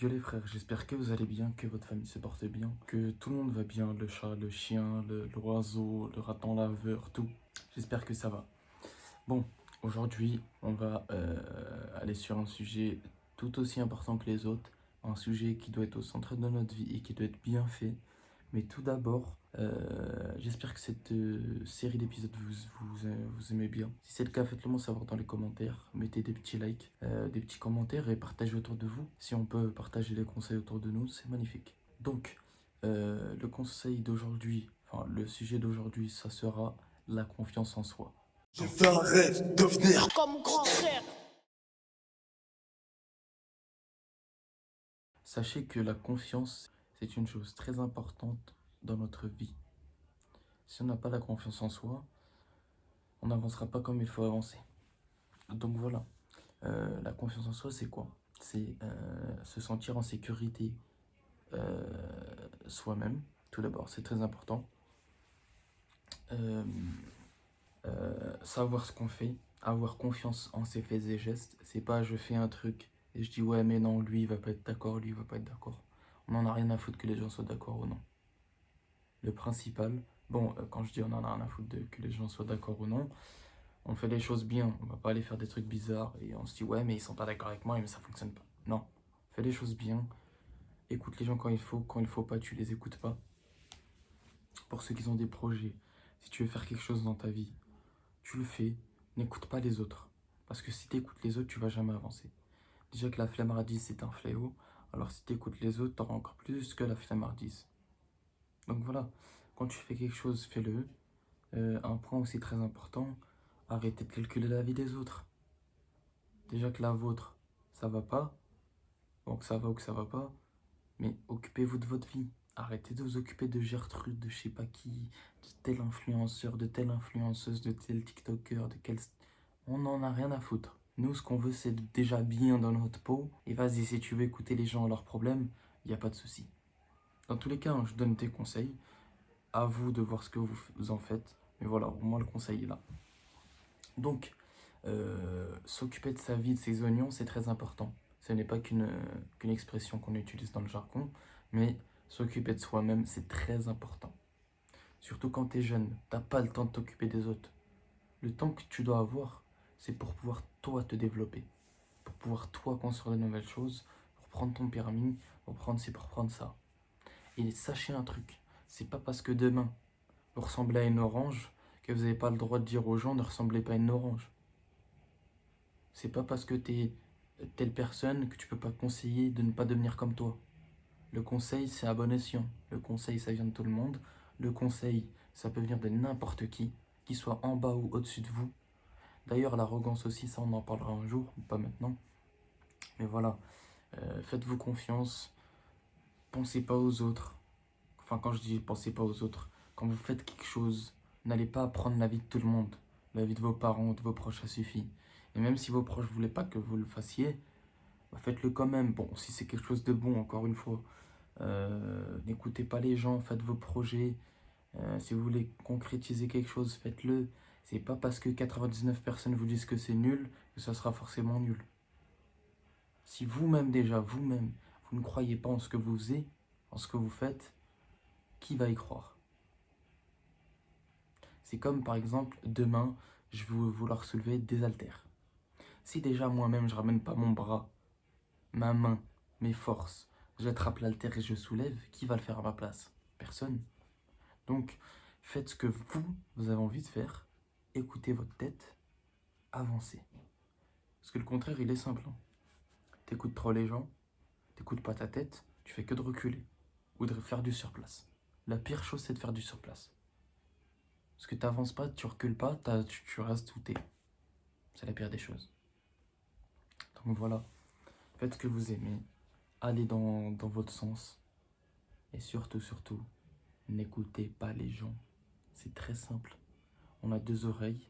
Yo les frères, j'espère que vous allez bien, que votre famille se porte bien, que tout le monde va bien, le chat, le chien, l'oiseau, le raton laveur, tout. J'espère que ça va. Bon, aujourd'hui, on va aller sur un sujet tout aussi important que les autres, un sujet qui doit être au centre de notre vie et qui doit être bien fait. Mais tout d'abord, j'espère que cette série d'épisodes vous aimez bien. Si c'est le cas, faites-le moi savoir dans les commentaires. Mettez des petits likes, des petits commentaires et partagez autour de vous. Si on peut partager les conseils autour de nous, c'est magnifique. Donc, le conseil d'aujourd'hui, enfin le sujet d'aujourd'hui, ça sera la confiance en soi. J'ai fait un rêve, devenir comme grand frère. Sachez que la confiance, c'est une chose très importante dans notre vie. Si on n'a pas la confiance en soi, on n'avancera pas comme il faut avancer. Donc voilà, la confiance en soi, c'est quoi? C'est se sentir en sécurité soi-même, tout d'abord, c'est très important. Euh, Savoir ce qu'on fait, avoir confiance en ses faits et gestes. C'est pas je fais un truc et je dis ouais mais non, lui il va pas être d'accord, lui il va pas être d'accord. On en a rien à foutre que les gens soient d'accord ou non. Le principal, bon, quand je dis on en a rien à foutre que les gens soient d'accord ou non, on fait les choses bien, on va pas aller faire des trucs bizarres et on se dit ouais mais ils sont pas d'accord avec moi mais ça fonctionne pas. Non, fais les choses bien, écoute les gens quand il faut pas, tu les écoutes pas. Pour ceux qui ont des projets, si tu veux faire quelque chose dans ta vie, tu le fais, n'écoute pas les autres. Parce que si tu écoutes les autres, tu vas jamais avancer. Déjà que la flemmardise c'est un fléau, alors si tu écoutes les autres, tu auras encore plus que la flemmardise. Donc voilà, quand tu fais quelque chose, fais-le. Un point aussi très important, arrêtez de calculer la vie des autres. Déjà que la vôtre, ça va pas, donc ça va ou que ça va pas, mais occupez-vous de votre vie. Arrêtez de vous occuper de Gertrude, de je sais pas qui, de tel influenceur, de telle influenceuse, de tel TikToker, de quel... On n'en a rien à foutre. Nous, ce qu'on veut, c'est déjà bien dans notre peau. Et vas-y, si tu veux écouter les gens, leurs problèmes, il n'y a pas de souci. Dans tous les cas, hein, je donne des conseils. À vous de voir ce que vous en faites. Mais voilà, au moins le conseil est là. Donc, s'occuper de sa vie, de ses oignons, c'est très important. Ce n'est pas qu'une expression qu'on utilise dans le jargon, mais s'occuper de soi-même, c'est très important. Surtout quand tu es jeune, t'as pas le temps de t'occuper des autres. Le temps que tu dois avoir, c'est pour pouvoir toi te développer, pour pouvoir toi construire de nouvelles choses, pour prendre ton permis, pour prendre ci, pour prendre ça. Et sachez un truc, c'est pas parce que demain vous ressemblez à une orange que vous n'avez pas le droit de dire aux gens ne ressemblez pas à une orange. C'est pas parce que tu es telle personne que tu peux pas conseiller de ne pas devenir comme toi. Le conseil, c'est à bon escient. Le conseil, ça vient de tout le monde. Le conseil, ça peut venir de n'importe qui soit en bas ou au-dessus de vous. D'ailleurs, l'arrogance aussi, ça on en parlera un jour, pas maintenant. Mais voilà, faites-vous confiance, pensez pas aux autres. Enfin, quand je dis pensez pas aux autres, quand vous faites quelque chose, n'allez pas prendre l'avis de tout le monde. L'avis de vos parents, de vos proches, ça suffit. Et même si vos proches ne voulaient pas que vous le fassiez, bah faites-le quand même. Bon, si c'est quelque chose de bon, encore une fois, n'écoutez pas les gens, faites vos projets. Si vous voulez concrétiser quelque chose, faites-le. C'est pas parce que 99 personnes vous disent que c'est nul que ça sera forcément nul. Si vous-même déjà, vous-même, vous ne croyez pas en ce que vous faisiez, en ce que vous faites, qui va y croire? C'est comme par exemple, demain, je vais vouloir soulever des haltères. Si déjà moi-même je ramène pas mon bras, ma main, mes forces, j'attrape l'haltère et je soulève, qui va le faire à ma place? Personne. Donc, faites ce que vous avez envie de faire, écoutez votre tête, avancez. Parce que le contraire, il est simple. Hein. T'écoutes trop les gens, t'écoutes pas ta tête, tu fais que de reculer ou de faire du surplace. La pire chose, c'est de faire du surplace. Parce que t'avances pas, tu recules pas, tu restes où t'es. C'est la pire des choses. Donc voilà, faites ce que vous aimez, allez dans votre sens. Et surtout, surtout, n'écoutez pas les gens. C'est très simple. On a deux oreilles.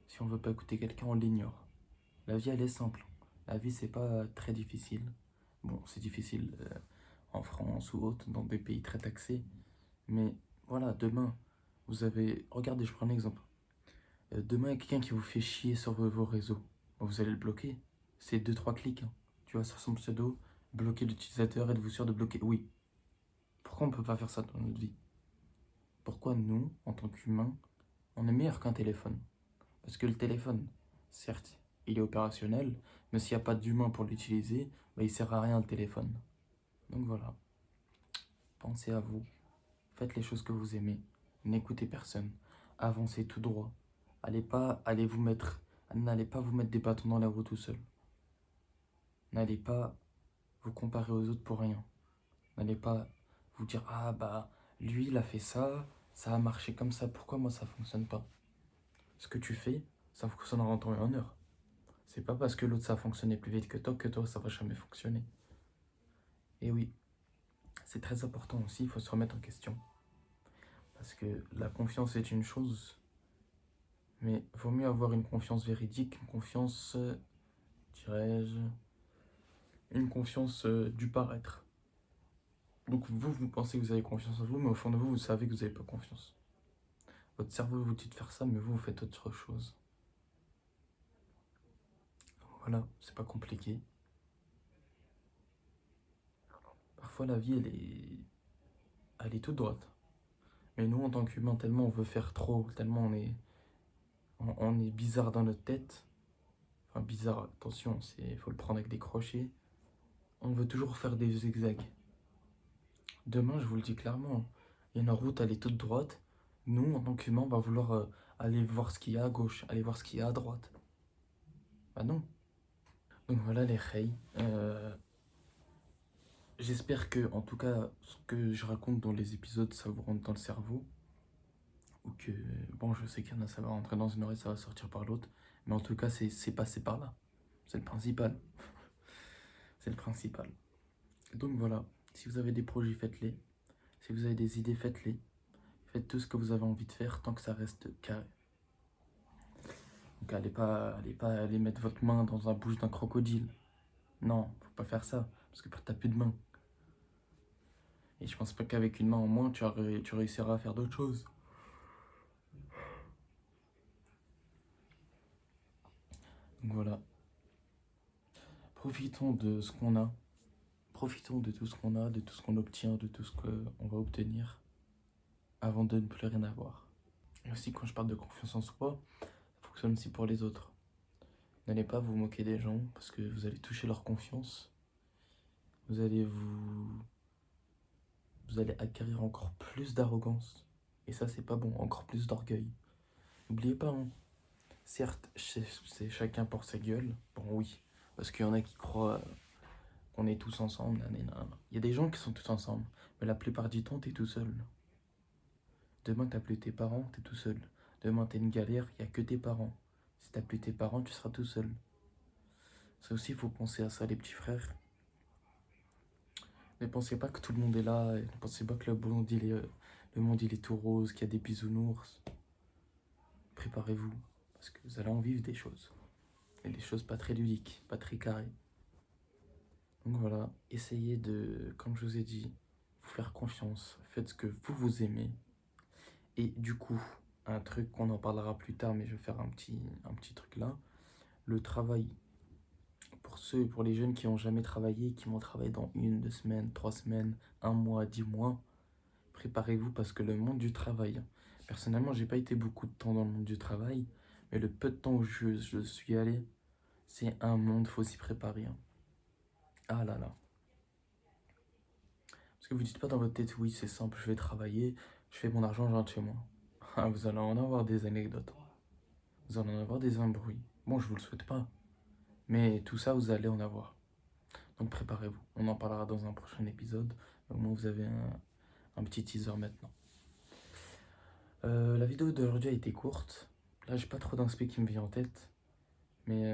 Si on veut pas écouter quelqu'un, on l'ignore. La vie, elle est simple. La vie, c'est pas très difficile. Bon, c'est difficile en France ou autre, dans des pays très taxés. Mais voilà, demain, vous avez... Regardez, je prends un exemple. Demain, il y a quelqu'un qui vous fait chier sur vos réseaux. Bon, vous allez le bloquer. C'est deux trois clics. Hein. Tu vois, sur son pseudo, Bloquer l'utilisateur, êtes-vous sûr de bloquer? Oui. Pourquoi on ne peut pas faire ça dans notre vie? Pourquoi nous, en tant qu'humains, on est meilleur qu'un téléphone? Parce que le téléphone, certes, il est opérationnel, mais s'il n'y a pas d'humain pour l'utiliser, bah, il sert à rien le téléphone. Donc voilà, pensez à vous, faites les choses que vous aimez, n'écoutez personne, avancez tout droit. N'allez pas vous mettre des bâtons dans la roue tout seul. N'allez pas vous comparer aux autres pour rien. N'allez pas vous dire ah bah lui il a fait ça, ça a marché comme ça, pourquoi moi ça fonctionne pas? Ce que tu fais, ça fonctionnera en temps et en heure. C'est pas parce que l'autre ça a fonctionné plus vite que toi ça va jamais fonctionner. Et oui, c'est très important aussi, il faut se remettre en question. Parce que la confiance est une chose, mais vaut mieux avoir une confiance véridique, une confiance, dirais-je, une confiance du paraître. Donc vous pensez que vous avez confiance en vous, mais au fond de vous, vous savez que vous n'avez pas confiance. Votre cerveau vous dit de faire ça, mais vous faites autre chose. Voilà, c'est pas compliqué. Parfois la vie, elle est toute droite. Mais nous, en tant qu'humains, tellement on veut faire trop, tellement on est bizarre dans notre tête. Enfin, bizarre, attention, faut le prendre avec des crochets. On veut toujours faire des zigzags. Demain, je vous le dis clairement, il y a une route, elle est toute droite. Nous, en tant qu'humains, on va vouloir aller voir ce qu'il y a à gauche, aller voir ce qu'il y a à droite. Bah non. Donc voilà les reilles. J'espère que, en tout cas, ce que je raconte dans les épisodes, ça vous rentre dans le cerveau. Ou que, bon, je sais qu'il y en a, ça va rentrer dans une oreille, ça va sortir par l'autre. Mais en tout cas, c'est passé par là. C'est le principal. C'est le principal. Donc voilà, si vous avez des projets, faites-les. Si vous avez des idées, faites-les. Faites tout ce que vous avez envie de faire tant que ça reste carré. Donc allez mettre votre main dans la bouche d'un crocodile. Non, faut pas faire ça, parce que t'as plus de main. Et je pense pas qu'avec une main en moins, tu réussiras à faire d'autres choses. Donc voilà. Profitons de ce qu'on a. Profitons de tout ce qu'on a, de tout ce qu'on obtient, de tout ce qu'on va obtenir, avant de ne plus rien avoir. Et aussi, quand je parle de confiance en soi, ça fonctionne aussi pour les autres. N'allez pas vous moquer des gens, parce que vous allez toucher leur confiance. Vous allez acquérir encore plus d'arrogance. Et ça, c'est pas bon, encore plus d'orgueil. N'oubliez pas, hein, certes, c'est chacun pour sa gueule. Bon, oui, parce qu'il y en a qui croient qu'on est tous ensemble. Nanana. Il y a des gens qui sont tous ensemble, mais la plupart du temps, t'es tout seul. Demain, t'as plus tes parents, t'es tout seul. Demain, t'as une galère, il n'y a que tes parents. Si t'as plus tes parents, tu seras tout seul. Ça aussi, il faut penser à ça, les petits frères. Ne pensez pas que tout le monde est là, et ne pensez pas que le monde il est tout rose, qu'il y a des bisounours. Préparez-vous, parce que vous allez en vivre des choses. Et des choses pas très ludiques, pas très carrées. Donc voilà, essayez de, comme je vous ai dit, vous faire confiance. Faites ce que vous aimez. Et du coup, un truc qu'on en parlera plus tard, mais je vais faire un petit truc là. Le travail. Pour les jeunes qui n'ont jamais travaillé, qui vont travailler dans 1, 2 semaines, 3 semaines, 1 mois, 10 mois, préparez-vous parce que le monde du travail, personnellement, j'ai pas été beaucoup de temps dans le monde du travail, mais le peu de temps où je suis allé, c'est un monde, faut s'y préparer. Hein. Ah là là. Parce que vous dites pas dans votre tête, oui, c'est simple, je vais travailler, je fais mon argent, je rentre chez moi. Ah, vous allez en avoir des anecdotes. Vous allez en avoir des embrouilles. Bon, je vous le souhaite pas. Mais tout ça, vous allez en avoir. Donc préparez-vous. On en parlera dans un prochain épisode. Au moins, vous avez un petit teaser maintenant. La vidéo d'aujourd'hui a été courte. Là, j'ai pas trop d'inspi qui me vient en tête. Mais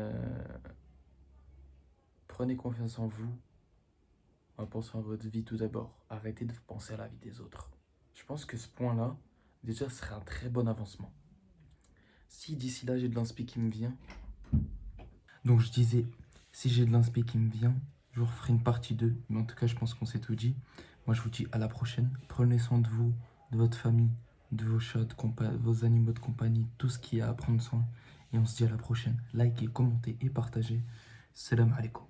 prenez confiance en vous. En pensant à votre vie tout d'abord. Arrêtez de penser à la vie des autres. Je pense que ce point-là, déjà, serait un très bon avancement. Si d'ici là, j'ai de l'inspi qui me vient... Donc je disais, si j'ai de l'inspi qui me vient, je vous referai une partie 2. Mais en tout cas, je pense qu'on s'est tout dit. Moi, je vous dis à la prochaine. Prenez soin de vous, de votre famille, de vos chats, vos animaux de compagnie, tout ce qu'il y a à prendre soin. Et on se dit à la prochaine. Likez, commentez et partagez. Salam alaikum.